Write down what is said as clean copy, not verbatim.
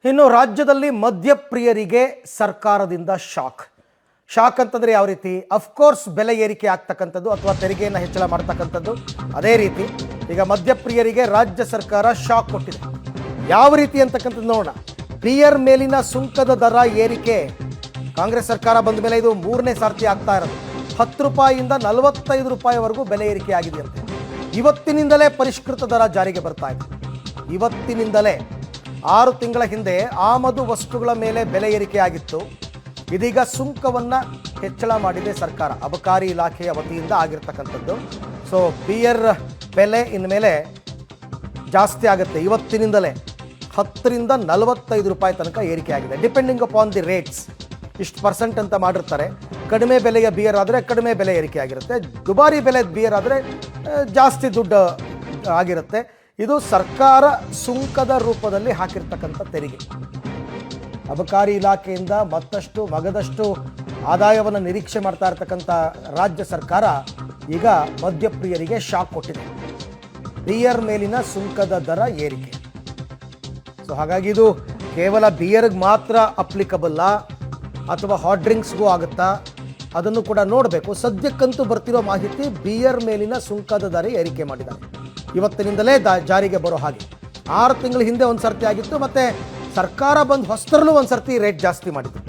ಇನ್ನು ರಾಜ್ಯದಲ್ಲಿ ಮದ್ಯಪ್ರಿಯರಿಗೆ ಸರ್ಕಾರದಿಂದ ಶಾಕ್ ಅಂತಂದ್ರೆ ಯಾವ ರೀತಿ? ಅಫ್ಕೋರ್ಸ್ ಬೆಲೆ ಏರಿಕೆ ಆಗ್ತಕ್ಕಂಥದ್ದು ಅಥವಾ ತೆರಿಗೆಯನ್ನು ಹೆಚ್ಚಳ ಮಾಡ್ತಕ್ಕಂಥದ್ದು. ಅದೇ ರೀತಿ ಈಗ ಮದ್ಯಪ್ರಿಯರಿಗೆ ರಾಜ್ಯ ಸರ್ಕಾರ ಶಾಕ್ ಕೊಟ್ಟಿದೆ. ಯಾವ ರೀತಿ ಅಂತಕ್ಕಂಥದ್ದು ನೋಡೋಣ. ಬಿಯರ್ ಮೇಲಿನ ಸುಂಕದ ದರ ಏರಿಕೆ ಕಾಂಗ್ರೆಸ್ ಸರ್ಕಾರ ಬಂದ ಮೇಲೆ ಇದು 3ನೇ ಸಾರ್ತಿ ಆಗ್ತಾ ಇರೋದು. 10 ರೂಪಾಯಿಯಿಂದ 45 ರೂಪಾಯಿವರೆಗೂ ಬೆಲೆ ಏರಿಕೆ ಆಗಿದೆಯಂತೆ. ಇವತ್ತಿನಿಂದಲೇ ಪರಿಷ್ಕೃತ ದರ ಜಾರಿಗೆ ಬರ್ತಾ ಇದೆ. ಇವತ್ತಿನಿಂದಲೇ 6 ತಿಂಗಳ ಹಿಂದೆ ಆಮದು ವಸ್ತುಗಳ ಮೇಲೆ ಬೆಲೆ ಏರಿಕೆ ಆಗಿತ್ತು. ಇದೀಗ ಸುಂಕವನ್ನು ಹೆಚ್ಚಳ ಮಾಡಿದೆ ಸರ್ಕಾರ, ಅಬಕಾರಿ ಇಲಾಖೆಯ ವತಿಯಿಂದ ಆಗಿರ್ತಕ್ಕಂಥದ್ದು. ಸೊ ಬಿಯರ್ ಬೆಲೆ ಇನ್ಮೇಲೆ ಜಾಸ್ತಿ ಆಗುತ್ತೆ. ಇವತ್ತಿನಿಂದಲೇ 10 ರಿಂದ 45 ರೂಪಾಯಿ ತನಕ ಏರಿಕೆ ಆಗಿದೆ. ಡಿಪೆಂಡಿಂಗ್ ಅಪಾನ್ ದಿ ರೇಟ್ಸ್, ಇಷ್ಟು % ಅಂತ ಮಾಡಿರ್ತಾರೆ. ಕಡಿಮೆ ಬೆಲೆಯ ಬಿಯರ್ ಆದರೆ ಕಡಿಮೆ ಬೆಲೆ ಏರಿಕೆ ಆಗಿರುತ್ತೆ, ದುಬಾರಿ ಬೆಲೆ ಬಿಯರ್ ಆದರೆ ಜಾಸ್ತಿ ದುಡ್ಡು ಆಗಿರುತ್ತೆ. ಇದು ಸರ್ಕಾರ ಸುಂಕದ ರೂಪದಲ್ಲಿ ಹಾಕಿರ್ತಕ್ಕಂಥ ತೆರಿಗೆ. ಅಬಕಾರಿ ಇಲಾಖೆಯಿಂದ ಮಗದಷ್ಟು ಆದಾಯವನ್ನು ನಿರೀಕ್ಷೆ ಮಾಡ್ತಾ ಇರ್ತಕ್ಕಂಥ ರಾಜ್ಯ ಸರ್ಕಾರ ಈಗ ಮದ್ಯಪ್ರಿಯರಿಗೆ ಶಾಕ್ ಕೊಟ್ಟಿದೆ. ಬಿಯರ್ ಮೇಲಿನ ಸುಂಕದ ದರ ಏರಿಕೆ. ಸೊ ಹಾಗಾಗಿ ಇದು ಕೇವಲ ಬಿಯರ್ಗೆ ಮಾತ್ರ ಅಪ್ಲಿಕಬಲ್ಲ ಅಥವಾ ಹಾಟ್ ಡ್ರಿಂಕ್ಸ್ಗೂ ಆಗುತ್ತಾ ಅದನ್ನು ಕೂಡ ನೋಡಬೇಕು. ಸದ್ಯಕ್ಕಂತೂ ಬರ್ತಿರೋ ಮಾಹಿತಿ ಬಿಯರ್ ಮೇಲಿನ ಸುಂಕದ ದರ ಏರಿಕೆ ಮಾಡಿದ್ದಾರೆ. ಇವತ್ತಿನಿಂದಲೇ ಜಾರಿಗೆ ಬರೋ ಹಾಗೆ. 6 ತಿಂಗಳ ಹಿಂದೆ ಒಂದು ಸರ್ತಿ ಆಗಿತ್ತು, ಮತ್ತು ಸರ್ಕಾರ ಬಂದು ಹೊಸದರಲ್ಲೂ ಒಂದು ಸರ್ತಿ ರೇಟ್ ಜಾಸ್ತಿ ಮಾಡಿತ್ತು.